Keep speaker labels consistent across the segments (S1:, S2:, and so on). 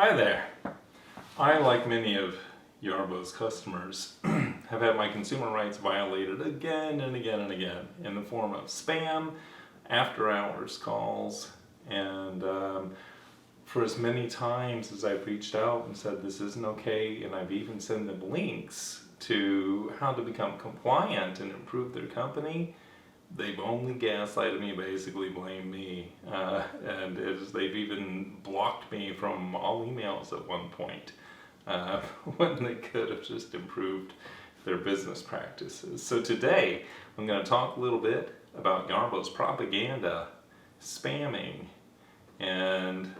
S1: Hi there. I, like many of Yarbo's customers, have had my consumer rights violated again and again and again in the form of spam, after hours calls, and for as many times as I've reached out and said this isn't okay, and I've even sent them links to how to become compliant and improve their company, they've only gaslighted me, basically blamed me, and they've even blocked me from all emails at one point, when they could have just improved their business practices. So today, I'm going to talk a little bit about Yarbo's propaganda, spamming, and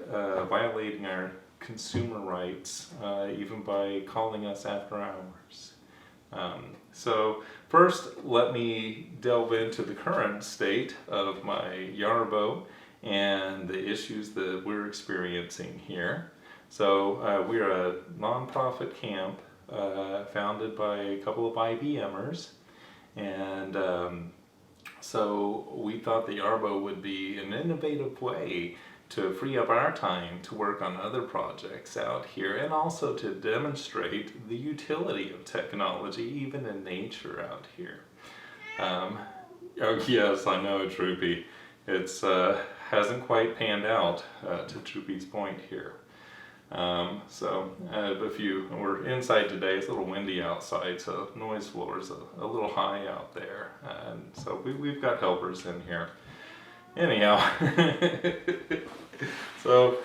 S1: violating our consumer rights, even by calling us after hours. So first, let me delve into the current state of my Yarbo and the issues that we're experiencing here. So we're a nonprofit camp founded by a couple of IBMers, and so we thought the Yarbo would be an innovative way to free up our time to work on other projects out here, and also to demonstrate the utility of technology even in nature out here. Oh yes, I know, Troopy. It's hasn't quite panned out, to Troopy's point here. We're inside today. It's a little windy outside, so noise floor is a little high out there, and so we've got helpers in here. Anyhow, so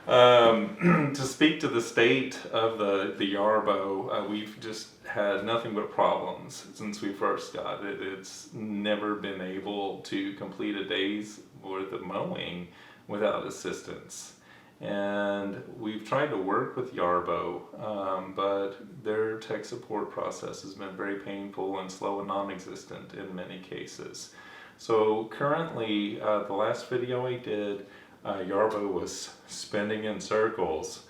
S1: to speak to the state of the Yarbo, we've just had nothing but problems since we first got it. It's never been able to complete a day's worth of mowing without assistance. And we've tried to work with Yarbo, but their tech support process has been very painful and slow and non-existent in many cases. So currently, the last video I did, Yarbo was spinning in circles,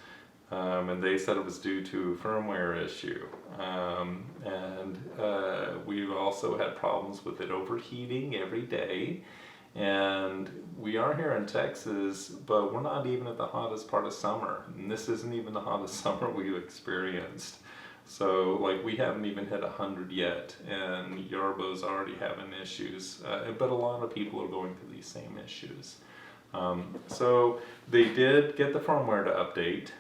S1: and they said it was due to a firmware issue. We've also had problems with it overheating every day. And we are here in Texas, but we're not even at the hottest part of summer. And this isn't even the hottest summer we've experienced. So, like, we haven't even hit 100 yet, and Yarbo's already having issues. But a lot of people are going through these same issues. So they did get the firmware to update.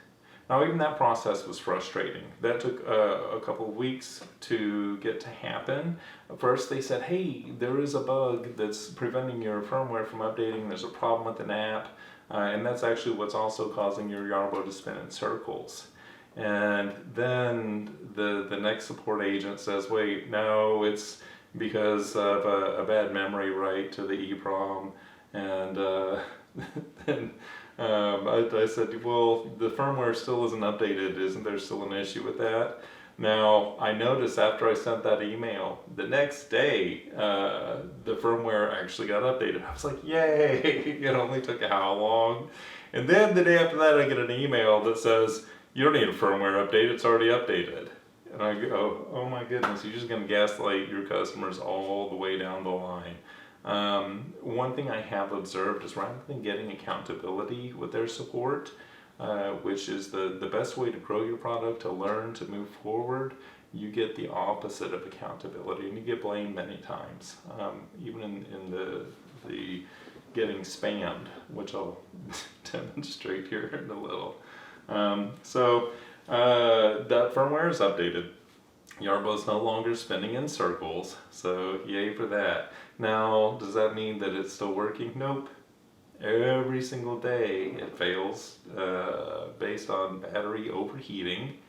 S1: Now, even that process was frustrating. That took a couple of weeks to get to happen. First, they said, hey, there is a bug that's preventing your firmware from updating. There's a problem with an app, and that's actually what's also causing your Yarbo to spin in circles. And then the next support agent says, wait, no, it's because of a bad memory write to the EEPROM. And then I said, well, the firmware still isn't updated. Isn't there still an issue with that? Now, I noticed after I sent that email, the next day, the firmware actually got updated. I was like, yay, it only took how long? And then the day after that, I get an email that says, you don't need a firmware update, it's already updated. And I go, oh my goodness, you're just gonna gaslight your customers all the way down the line. One thing I have observed is rather than getting accountability with their support, which is the best way to grow your product, to learn, to move forward, you get the opposite of accountability, and you get blamed many times, even in the getting spammed, which I'll demonstrate here in a little. That firmware is updated. Yarbo's no longer spinning in circles, so yay for that. Now, does that mean that it's still working? Nope. Every single day it fails based on battery overheating.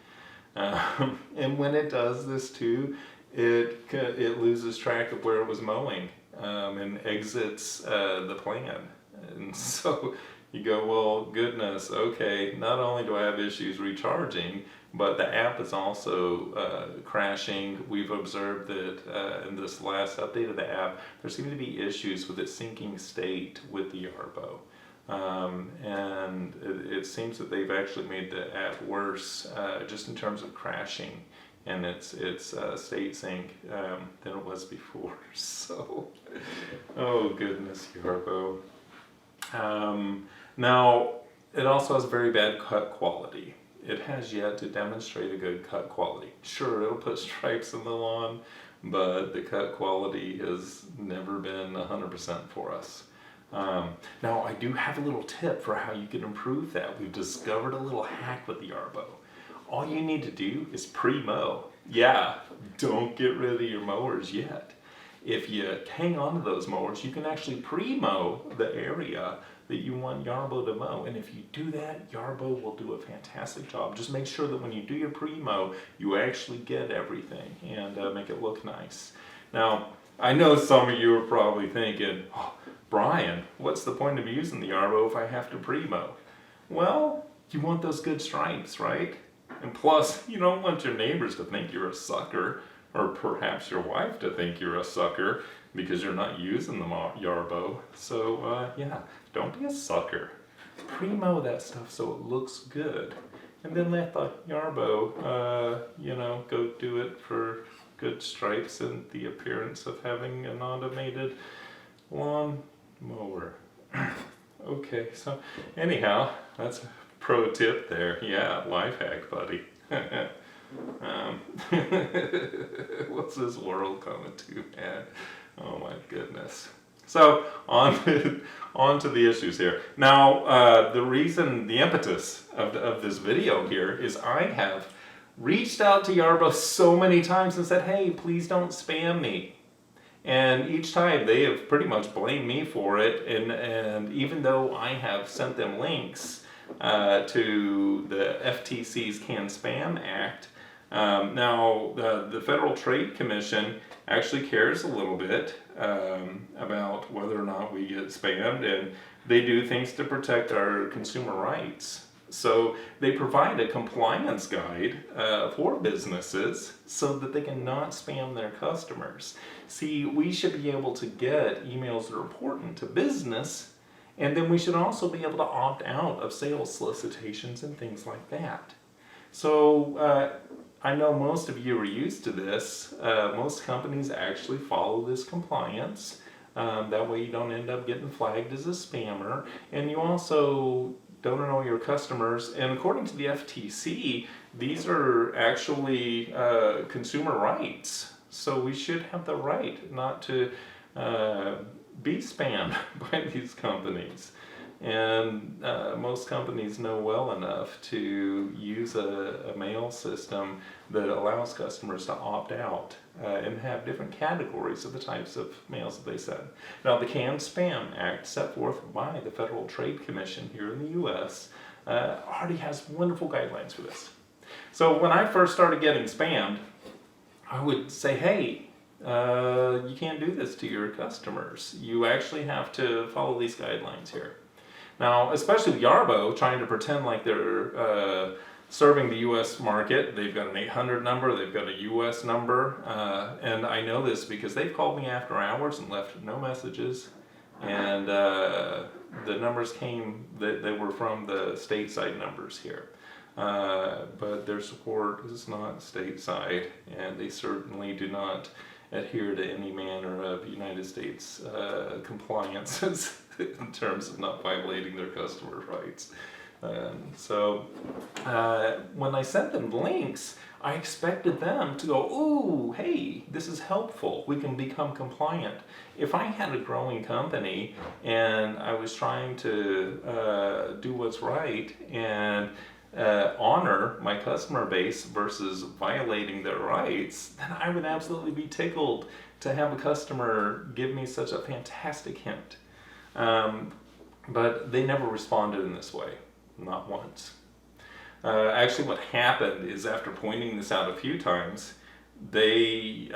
S1: And when it does this too, it loses track of where it was mowing and exits the plan. And so you go, well, goodness, okay, not only do I have issues recharging, but the app is also crashing. We've observed that in this last update of the app, there seem to be issues with its syncing state with the Yarbo. And it seems that they've actually made the app worse just in terms of crashing and its state sync than it was before. So, oh goodness, Yarbo. Now, it also has very bad cut quality. It has yet to demonstrate a good cut quality. Sure, it'll put stripes in the lawn, but the cut quality has never been 100% for us. Now, I do have a little tip for how you can improve that. We've discovered a little hack with the Yarbo. All you need to do is pre-mow. Yeah, don't get rid of your mowers yet. If you hang on to those mowers, you can actually pre-mow the area that you want Yarbo to mow. And if you do that, Yarbo will do a fantastic job. Just make sure that when you do your pre-mow, you actually get everything and make it look nice. Now, I know some of you are probably thinking, oh, Brian, what's the point of using the Yarbo if I have to pre-mow? Well, you want those good stripes, right? And plus, you don't want your neighbors to think you're a sucker, or perhaps your wife to think you're a sucker because you're not using the Yarbo. So yeah, don't be a sucker. Pre-mow that stuff so it looks good. And then let the Yarbo, go do it for good stripes and the appearance of having an automated lawn mower. Okay, so anyhow, that's a pro tip there. Yeah, life hack, buddy. What's this world coming to, man? Oh my goodness. So on to the issues here. Now, the impetus of this video here is I have reached out to Yarbo so many times and said, hey, please don't spam me. And each time they have pretty much blamed me for it, and even though I have sent them links to the FTC's Can Spam Act, now the Federal Trade Commission actually cares a little bit about whether or not we get spammed, and they do things to protect our consumer rights. So they provide a compliance guide for businesses so that they can not spam their customers. See, we should be able to get emails that are important to business, and then we should also be able to opt out of sales solicitations and things like that. So I know most of you are used to this. Most companies actually follow this compliance. That way you don't end up getting flagged as a spammer, and you also don't know your customers. And according to the FTC, these are actually consumer rights. So we should have the right not to be spammed by these companies. And most companies know well enough to use a mail system that allows customers to opt out and have different categories of the types of mails that they send. Now, the Can Spam Act, set forth by the Federal Trade Commission here in the U.S., already has wonderful guidelines for this. So when I first started getting spammed, I would say, hey, you can't do this to your customers. You actually have to follow these guidelines here. Now, especially with Yarbo, trying to pretend like they're serving the U.S. market, they've got an 800 number, they've got a U.S. number, and I know this because they've called me after hours and left no messages, and the numbers they were from the stateside numbers here. But their support is not stateside, and they certainly do not adhere to any manner of United States compliances in terms of not violating their customer rights. So when I sent them links, I expected them to go, ooh, hey, this is helpful. We can become compliant. If I had a growing company and I was trying to do what's right and honor my customer base versus violating their rights, then I would absolutely be tickled to have a customer give me such a fantastic hint. But they never responded in this way, not once. Actually, what happened is after pointing this out a few times, they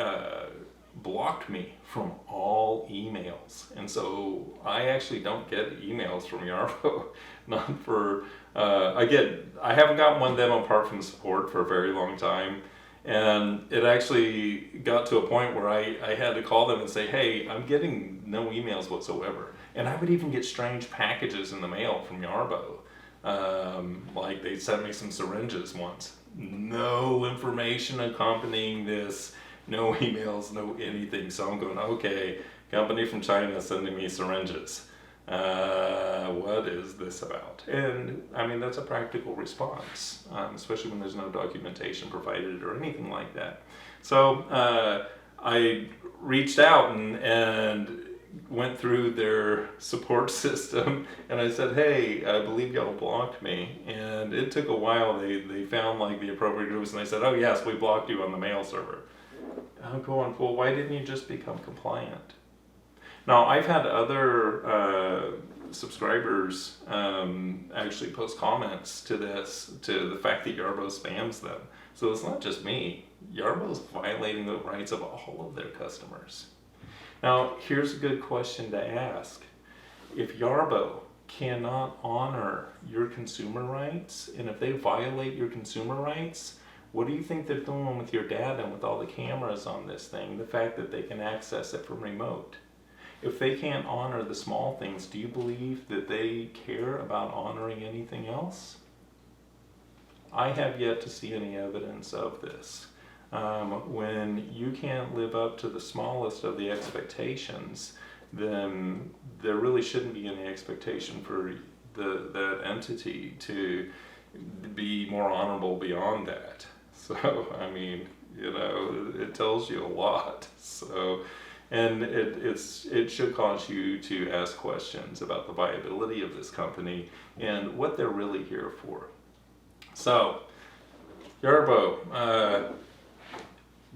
S1: blocked me from all emails. And so I actually don't get emails from Yarbo. Not for, I haven't gotten one of them apart from support for a very long time. And it actually got to a point where I had to call them and say, hey, I'm getting no emails whatsoever. And I would even get strange packages in the mail from Yarbo. Like they sent me some syringes once. No information accompanying this, no emails, no anything. So I'm going, okay, company from China sending me syringes. What is this about? And I mean, that's a practical response, especially when there's no documentation provided or anything like that. So I reached out and went through their support system, and I said, hey, I believe y'all blocked me. And it took a while. They found like the appropriate groups, and they said, oh yes, we blocked you on the mail server. I'm going, well, why didn't you just become compliant? Now, I've had other subscribers actually post comments to this, to the fact that Yarbo spams them. So it's not just me. Yarbo's violating the rights of all of their customers. Now, here's a good question to ask. If Yarbo cannot honor your consumer rights, and if they violate your consumer rights, what do you think they're doing with your data and with all the cameras on this thing? The fact that they can access it from remote. If they can't honor the small things, do you believe that they care about honoring anything else? I have yet to see any evidence of this. When you can't live up to the smallest of the expectations, then there really shouldn't be any expectation for that entity to be more honorable beyond that. So, I mean, it tells you a lot. So, and it should cause you to ask questions about the viability of this company and what they're really here for. So, Yarbo,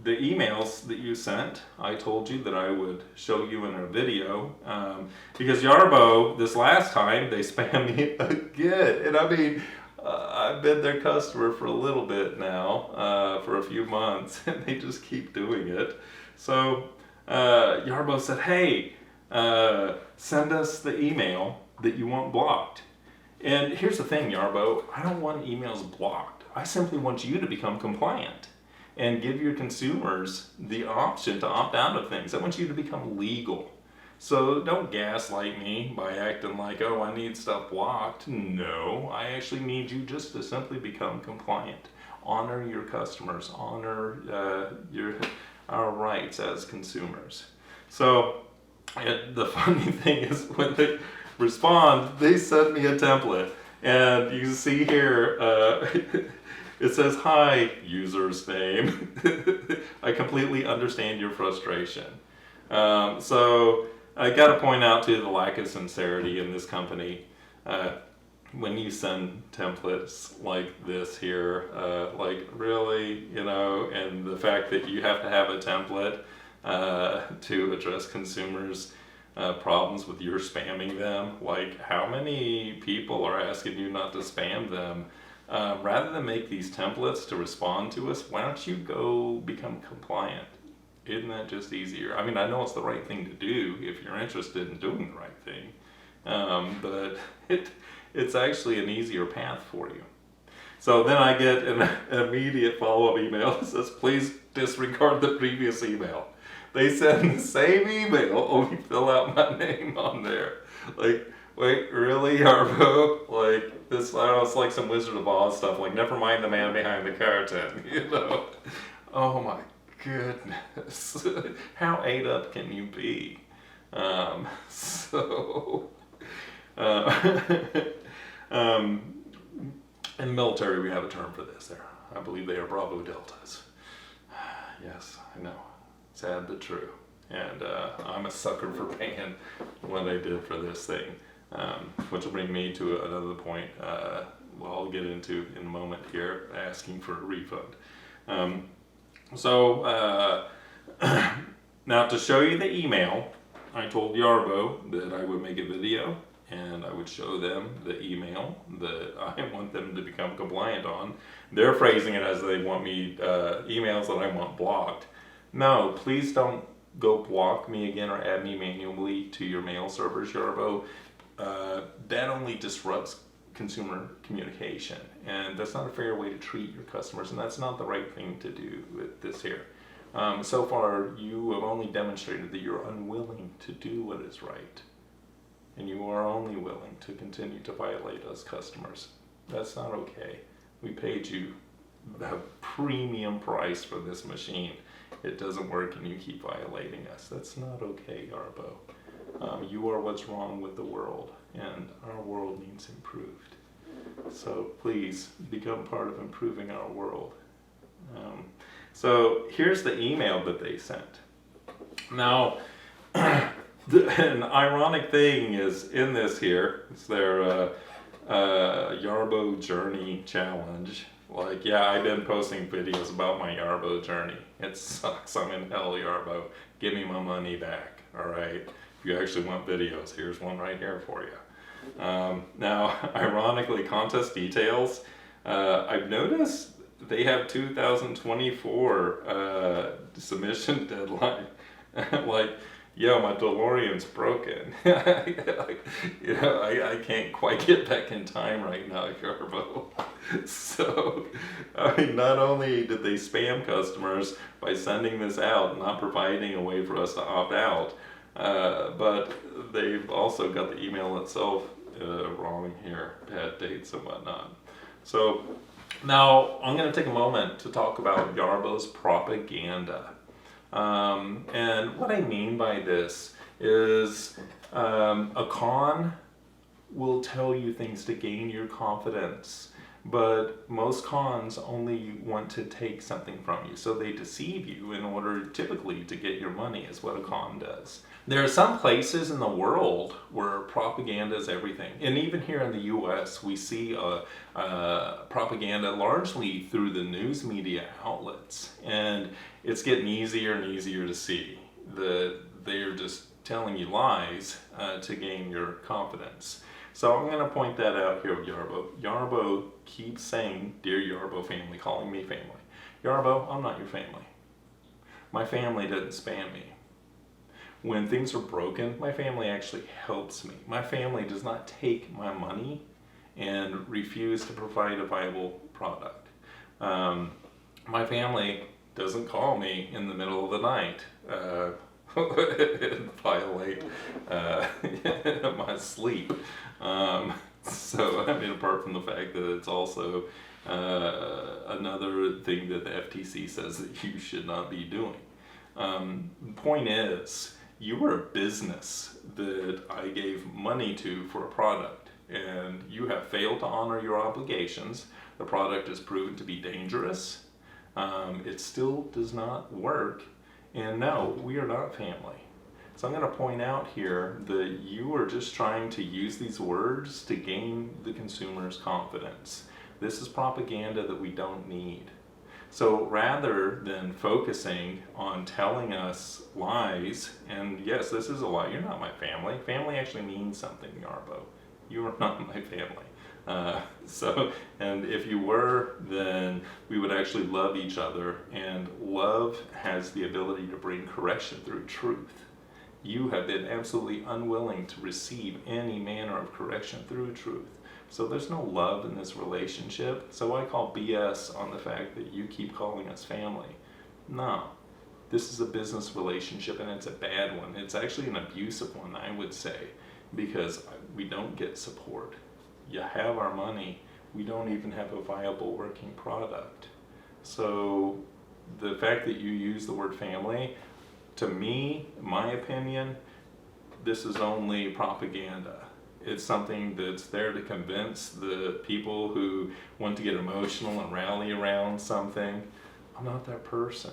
S1: the emails that you sent, I told you that I would show you in a video, because Yarbo, this last time, they spammed me again. And I mean, I've been their customer for a little bit now, for a few months, and they just keep doing it. So Yarbo said, hey, send us the email that you want blocked. And here's the thing, Yarbo, I don't want emails blocked. I simply want you to become compliant and give your consumers the option to opt out of things. I want you to become legal. So don't gaslight me by acting like, oh, I need stuff blocked. No, I actually need you just to simply become compliant. Honor your customers, honor our rights as consumers. So the funny thing is when they respond, they send me a template. And you can see here, it says, hi, user's name. I completely understand your frustration. So I got to point out to the lack of sincerity in this company. When you send templates like this here, like really, and the fact that you have to have a template to address consumers' problems with your spamming them, like how many people are asking you not to spam them? Rather than make these templates to respond to us, why don't you go become compliant? Isn't that just easier? I mean, I know it's the right thing to do if you're interested in doing the right thing, but it's actually an easier path for you. So then I get an immediate follow-up email that says, please disregard the previous email. They send the same email, only fill out my name on there. Like, wait, really, Yarbo? Like, this, I don't know, it's like some Wizard of Oz stuff, like, never mind the man behind the curtain, Oh my goodness. How ate up can you be? In the military, we have a term for this there. I believe they are Bravo Deltas. Yes, I know. Sad but true. And I'm a sucker for paying what I did for this thing. Which will bring me to another point, I'll get into in a moment here, asking for a refund. Now to show you the email, I told Yarbo that I would make a video and I would show them the email that I want them to become compliant on. They're phrasing it as they want me, emails that I want blocked. No, please don't go block me again or add me manually to your mail servers, Yarbo. That only disrupts consumer communication, and that's not a fair way to treat your customers, and that's not the right thing to do with this here. So far, you have only demonstrated that you're unwilling to do what is right, and you are only willing to continue to violate us customers. That's not okay. We paid you a premium price for this machine. It doesn't work and you keep violating us. That's not okay, Yarbo. You are what's wrong with the world, and our world needs improved. So please become part of improving our world. So here's the email that they sent. Now, an ironic thing is in this here. It's their Yarbo Journey Challenge. Like, yeah, I've been posting videos about my Yarbo journey. It sucks. I'm in hell, Yarbo. Give me my money back. All right. If you actually want videos, here's one right here for you. Now, ironically, contest details. I've noticed they have 2024 submission deadline. Like, yo, my DeLorean's broken. I can't quite get back in time right now, Yarbo. So, I mean, not only did they spam customers by sending this out, not providing a way for us to opt out, but they've also got the email itself wrong here, bad dates and whatnot. So, now I'm going to take a moment to talk about Yarbo's propaganda. And what I mean by this is a con will tell you things to gain your confidence, but most cons only want to take something from you. So they deceive you in order typically to get your money, is what a con does. There are some places in the world where propaganda is everything. And even here in the US, we see propaganda largely through the news media outlets. And it's getting easier and easier to see that they're just telling you lies to gain your confidence. So I'm going to point that out here with Yarbo. Yarbo keeps saying, dear Yarbo family, calling me family. Yarbo, I'm not your family. My family doesn't spam me. When things are broken, my family actually helps me. My family does not take my money and refuse to provide a viable product. My family doesn't call me in the middle of the night and violate my sleep. So, I mean, apart from the fact that it's also another thing that the FTC says that you should not be doing. The point is, you are a business that I gave money to for a product, and you have failed to honor your obligations. The product is proven to be dangerous. It still does not work, and no, we are not family. So I'm going to point out here that you are just trying to use these words to gain the consumer's confidence. This is propaganda that we don't need. So rather than focusing on telling us lies, and yes, this is a lie, you're not my family. Family actually means something, Yarbo. You are not my family. And if you were, then we would actually love each other, and love has the ability to bring correction through truth. You have been absolutely unwilling to receive any manner of correction through truth. So there's no love in this relationship. So I call BS on the fact that you keep calling us family. No, this is a business relationship, and it's a bad one. It's actually an abusive one, I would say, because we don't get support. You have our money, we don't even have a viable working product. So the fact that you use the word family, to me, in my opinion, this is only propaganda. It's something that's there to convince the people who want to get emotional and rally around something. I'm not that person.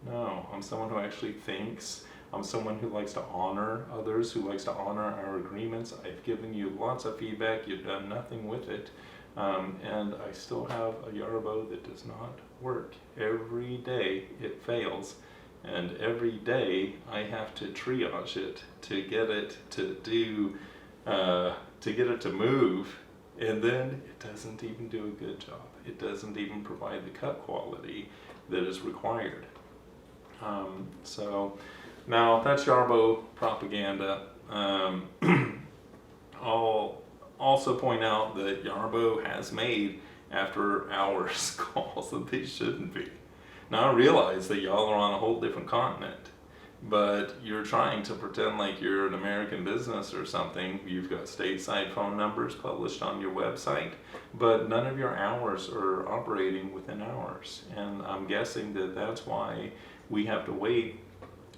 S1: No, I'm someone who actually thinks. I'm someone who likes to honor others, who likes to honor our agreements. I've given you lots of feedback. You've done nothing with it. And I still have a Yarbo that does not work. Every day it fails. And every day I have to triage it to get it to do, to get it to move, and then it doesn't even do a good job. It doesn't even provide the cut quality that is required. So now that's Yarbo propaganda. I'll also point out that Yarbo has made after hours calls that they shouldn't be. Now I realize that y'all are on a whole different continent, but you're trying to pretend like you're an American business or something. You've got stateside phone numbers published on your website, but none of your hours are operating within hours. And I'm guessing that that's why we have to wait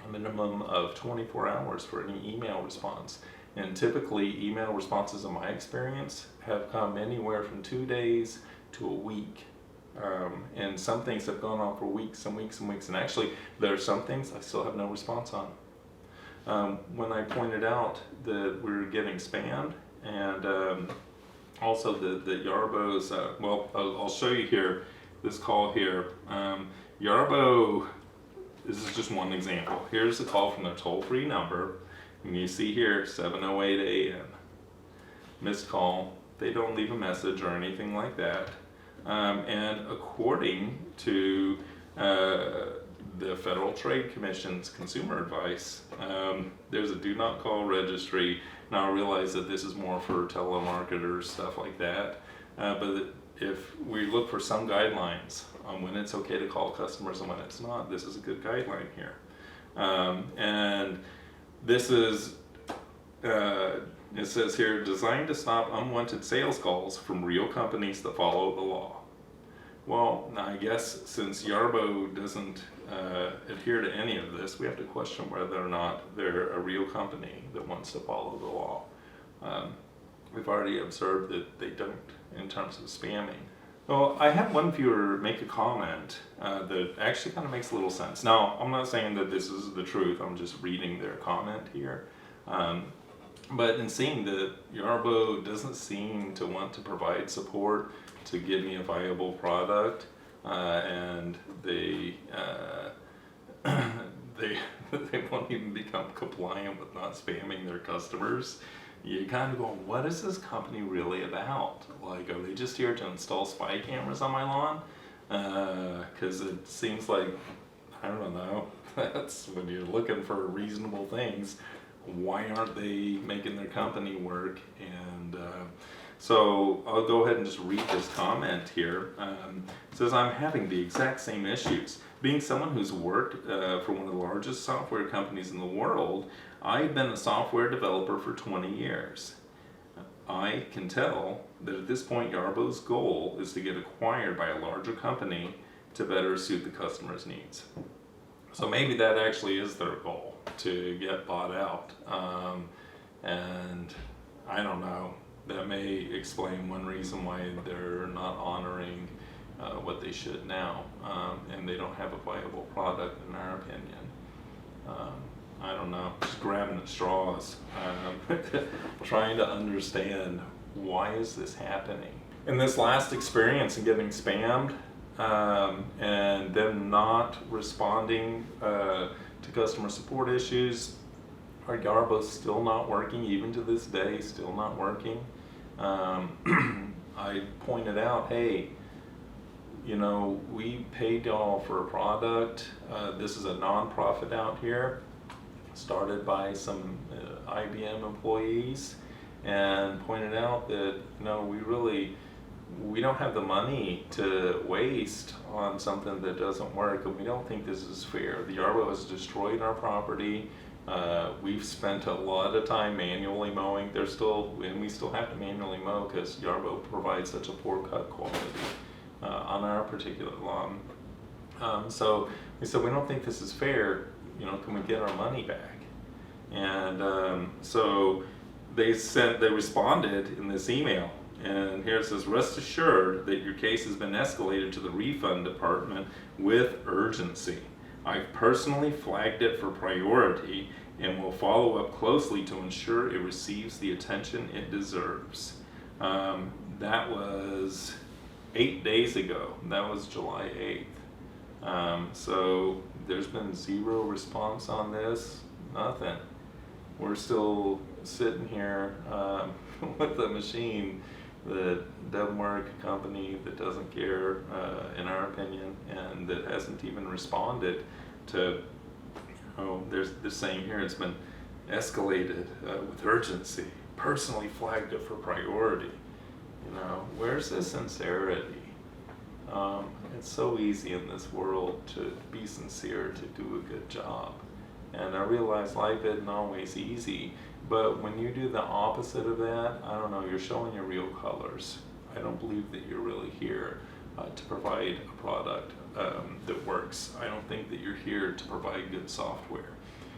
S1: a minimum of 24 hours for any email response. And typically, email responses, in my experience, have come anywhere from 2 days to a week. And some things have gone on for weeks and weeks and weeks. And actually, there are some things I still have no response on. When I pointed out that we were getting spammed, and also the Yarbo's, well, I'll show you here, this call here. Yarbo, this is just one example. Here's the call from their toll-free number. And you see here, 7:08 a.m. Missed call. They don't leave a message or anything like that. And according to the Federal Trade Commission's consumer advice, there's a do not call registry. Now I realize that this is more for telemarketers, stuff like that. But if we look for some guidelines on when it's okay to call customers and when it's not, this is a good guideline here. And this is, it says here, designed to stop unwanted sales calls from real companies that follow the law. Well, I guess since Yarbo doesn't adhere to any of this, we have to question whether or not they're a real company that wants to follow the law. We've already observed that they don't in terms of spamming. Well, I had one viewer make a comment that actually kind of makes a little sense. Now, I'm not saying that this is the truth, I'm just reading their comment here. But in seeing that Yarbo doesn't seem to want to provide support to give me a viable product, and they won't even become compliant with not spamming their customers, you kind of go, what is this company really about? Like, are they just here to install spy cameras on my lawn? Because it seems like, I don't know, that's when you're looking for reasonable things, why aren't they making their company work? And so I'll go ahead and just read this comment here. It says, I'm having the exact same issues. Being someone who's worked for one of the largest software companies in the world, I've been a software developer for 20 years. I can tell that at this point Yarbo's goal is to get acquired by a larger company to better suit the customer's needs. So maybe that actually is their goal, to get bought out. And I don't know, that may explain one reason why they're not honoring what they should now, and they don't have a viable product in our opinion. I don't know, just grabbing at straws, trying to understand why is this happening. In this last experience in getting spammed and them not responding to customer support issues, our Yarbo's still not working, even to this day, still not working. I pointed out, hey, you know, we paid y'all for a product. This is a non-profit out here, started by some IBM employees, and pointed out that, you know, we don't have the money to waste on something that doesn't work, and we don't think this is fair. The Yarbo has destroyed our property. We've spent a lot of time manually mowing. And we still have to manually mow because Yarbo provides such a poor cut quality on our particular lawn. So we said, we don't think this is fair. You know, can we get our money back? And so they responded in this email. And here it says, rest assured that your case has been escalated to the refund department with urgency. I've personally flagged it for priority and will follow up closely to ensure it receives the attention it deserves. That was 8 days ago. That was July 8th. So there's been zero response on this, nothing. We're still sitting here with a machine that doesn't work, a company that doesn't care, in our opinion, and that hasn't even responded to, you know, there's the saying here, it's been escalated with urgency, personally flagged it for priority. You know, where's the sincerity? It's so easy in this world to be sincere, to do a good job. And I realize life isn't always easy, but when you do the opposite of that, I don't know, you're showing your real colors. I don't believe that you're really here to provide a product that works. I don't think that you're here to provide good software.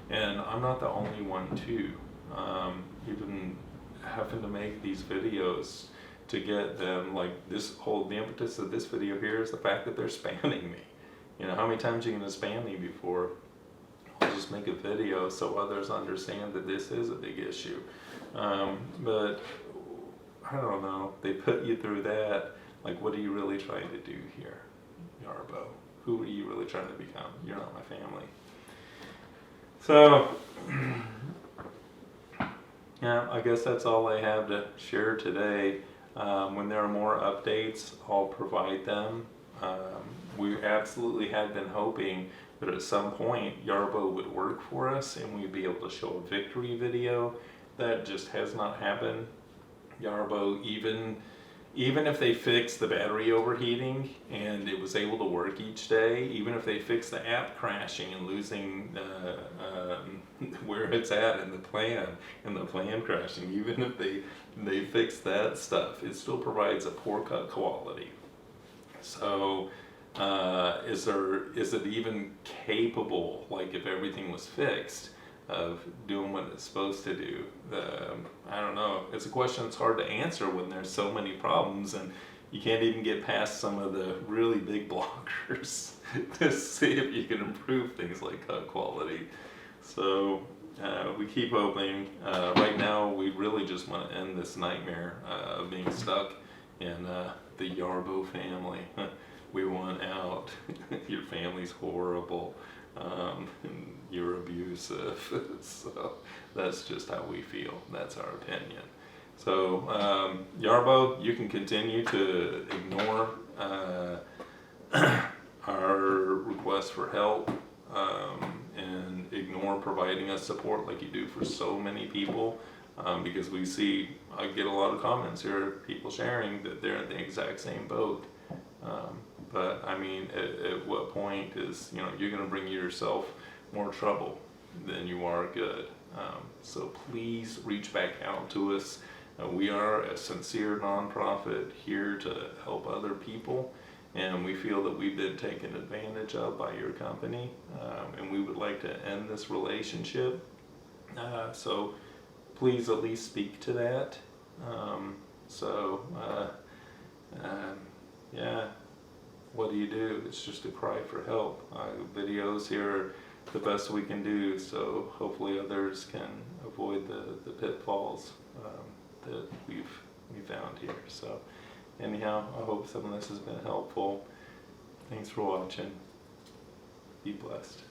S1: And I'm not the only one too. Even having to make these videos to get them, like the impetus of this video here is the fact that they're spamming me. You know, how many times are you going to spam me before? I'll just make a video so others understand that this is a big issue. But I don't know, they put you through that. Like, what are you really trying to do here, Yarbo? Who are you really trying to become? You're not my family. So, yeah, I guess that's all I have to share today. When there are more updates, I'll provide them. We absolutely had been hoping that at some point Yarbo would work for us and we'd be able to show a victory video. That just has not happened. Yarbo, even if they fixed the battery overheating and it was able to work each day, even if they fixed the app crashing and losing where it's at in the plan crashing, even if they fix that stuff, it still provides a poor cut quality. So is it even capable, like if everything was fixed, of doing what it's supposed to do? I don't know. It's a question that's hard to answer when there's so many problems and you can't even get past some of the really big blockers to see if you can improve things like cut quality. So we keep hoping. Right now we really just want to end this nightmare of being stuck in the Yarbo family. We want out. Your family's horrible. You're abusive. So that's just how we feel. That's our opinion. So Yarbo, you can continue to ignore our request for help and ignore providing us support like you do for so many people, because I get a lot of comments here, people sharing that they're in the exact same boat. But I mean, at what point is, you're going to bring yourself more trouble than you are good. So please reach back out to us. We are a sincere nonprofit here to help other people, and we feel that we've been taken advantage of by your company, and we would like to end this relationship. So please at least speak to that. Yeah. What do you do? It's just a cry for help. Videos here are the best we can do, so hopefully others can avoid the pitfalls that we found here. So anyhow, I hope some of this has been helpful. Thanks for watching. Be blessed.